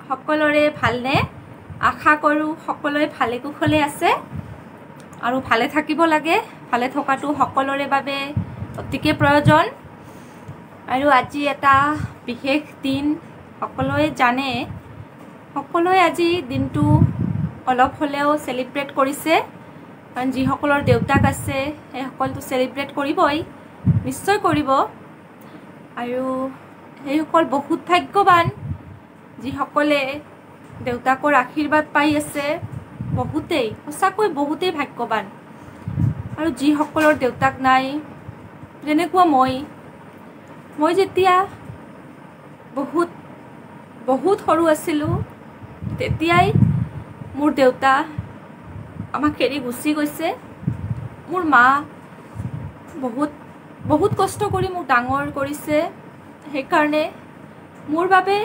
সকলোৰে ভালনে? আশা কৰোঁ সকলোৱে ভালে কুশলে আছে আৰু ভালে থাকিব লাগে। ভালে থকাটো সকলোৰে বাবে অতিকে প্ৰয়োজন। আৰু আজি এটা বিশেষ দিন, সকলোৱে জানে। সকলোৱে আজি দিনটো অলপ হ'লেও চেলিব্ৰেট কৰিছে, কাৰণ যিসকলৰ দেউতাক আছে সেইসকলটো চেলিব্ৰেট কৰিবই, নিশ্চয় কৰিব। আৰু সেইসকল বহুত ভাগ্যৱান যিসকলে দেউতাকৰ আশীৰ্বাদ পাই আছে। বহুতেই, সঁচাকৈ বহুতেই ভাগ্যৱান। আৰু যিসকলৰ দেউতাক নাই, যেনেকুৱা মই যেতিয়া বহুত সৰু আছিলোঁ, তেতিয়াই মোৰ দেউতা আমাক এৰি গুচি গৈছে। মোৰ মা বহুত কষ্ট কৰি মোক ডাঙৰ কৰিছে। সেইকাৰণে মোৰ বাবে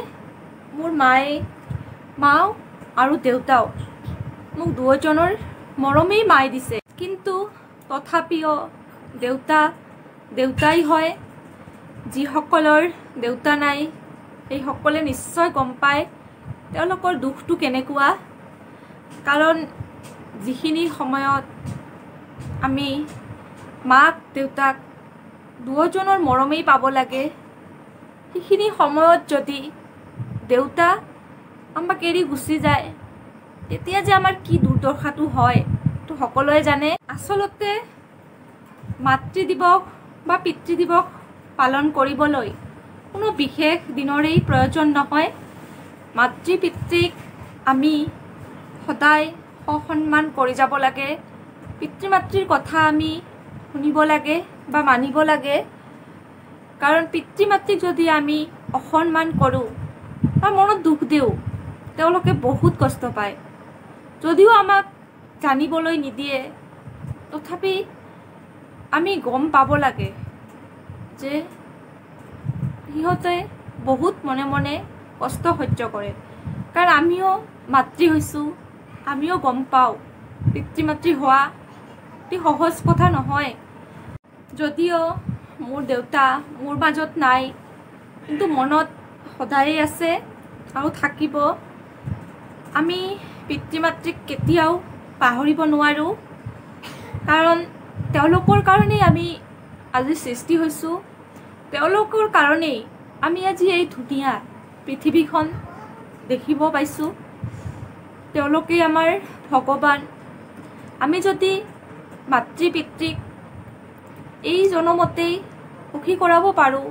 মোৰ মা আৰু দেউতাও মোক দুয়োজনৰ মৰমেই মাই দিছে। কিন্তু তথাপিও দেউতাই হয়। যিসকলৰ দেউতা নাই সেইসকলে নিশ্চয় গম পায় তেওঁলোকৰ দুখটো কেনেকুৱা। কাৰণ যিখিনি সময়ত আমি মাক দেউতাক দুয়োজনৰ মৰমেই পাব লাগে, সেইখিনি সময়ত যদি দেউতা আমাক এৰি গুচি যায়, তেতিয়া যে আমাৰ কি দুৰ্দশাটো হয় তো সকলোৱে জানে। আচলতে মাতৃ দিৱস বা পিতৃ দিৱস পালন কৰিবলৈ কোনো বিশেষ দিনৰেই প্ৰয়োজন নহয়। মাতৃ পিতৃক আমি সদায় সন্মান কৰি যাব লাগে। পিতৃ মাতৃৰ কথা আমি শুনিব লাগে বা মানিব লাগে। কাৰণ পিতৃ মাতৃক যদি আমি অসন্মান কৰোঁ বা মনত দুখ দিওঁ, তেওঁলোকে বহুত কষ্ট পায়। যদিও আমাক জানিবলৈ নিদিয়ে, তথাপি আমি গম পাব লাগে যে সিহঁতে বহুত মনে মনে কষ্ট সহ্য কৰে। কাৰণ আমিও মাতৃ হৈছোঁ, আমিও গম পাওঁ পিতৃ মাতৃ হোৱা অতি সহজ কথা নহয়। যদিও মোৰ দেউতা মোৰ মাজত নাই, কিন্তু মনত সদায়ে আছে আৰু থাকিব। আমি পিতৃ মাতৃক কেতিয়াও পাহৰিব নোৱাৰোঁ। কাৰণ তেওঁলোকৰ কাৰণেই আমি আজি সৃষ্টি হৈছোঁ। তেওঁলোকৰ কাৰণেই আমি আজি এই ধুনীয়া পৃথিৱীখন দেখিব পাইছোঁ। তেওঁলোকেই আমাৰ ভগৱান। আমি যদি মাতৃ পিতৃক এই জনমতেই সুখী কৰাব পাৰোঁ,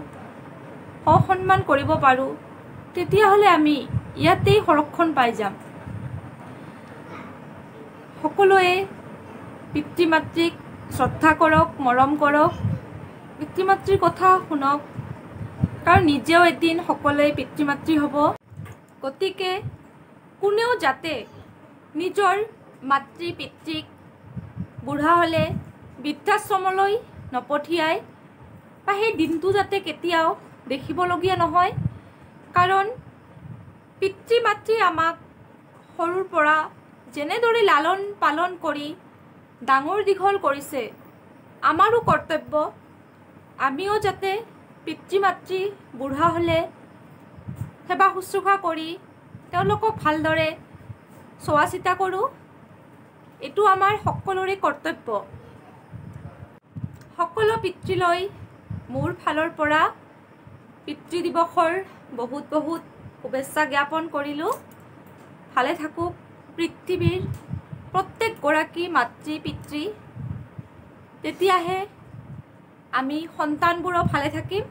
সন্মান কৰিব পাৰোঁ, তেতিয়াহ'লে আমি ইয়াতেই সংৰক্ষণ পাই যাম। সকলোৱে পিতৃ মাতৃক শ্ৰদ্ধা কৰক, মৰম কৰক, পিতৃ মাতৃৰ কথা শুনক। কাৰণ নিজেও এদিন সকলোৱে পিতৃ মাতৃ হ'ব। গতিকে কোনেও যাতে নিজৰ মাতৃ পিতৃক বুঢ়া হ'লে বৃদ্ধাশ্ৰমলৈ নপঠিয়াই বা সেই দিনটো যাতে কেতিয়াও দেখিবলগীয়া নহয়। কাৰণ পিতৃ মাতৃ আমাক সৰুৰ পৰা যেনেদৰে লালন পালন কৰি ডাঙৰ দীঘল কৰিছে, আমাৰো কৰ্তব্য আমিও যাতে পিতৃ মাতৃ বুঢ়া হ'লে সেৱা শুশ্ৰূষা কৰি তেওঁলোকক ভালদৰে চোৱা চিতা কৰোঁ। এইটো আমাৰ সকলোৰে কৰ্তব্য। সকলো পিতৃলৈ মোৰ ফালৰ পৰা পিতৃ দিৱসৰ বহুত শুভেচ্ছা জ্ঞাপন কৰিলোঁ। ভালে থাকক পৃথিৱীৰ প্ৰত্যেকগৰাকী মাতৃ পিতৃ। তেতিয়াহে আমি সন্তানবোৰো ভালে থাকিম।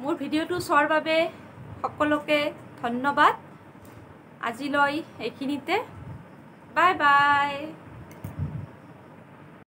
মোৰ ভিডিঅ'টো চোৱাৰ বাবে সকলোকে ধন্যবাদ। আজিলৈ এইখিনিতে। Bye bye.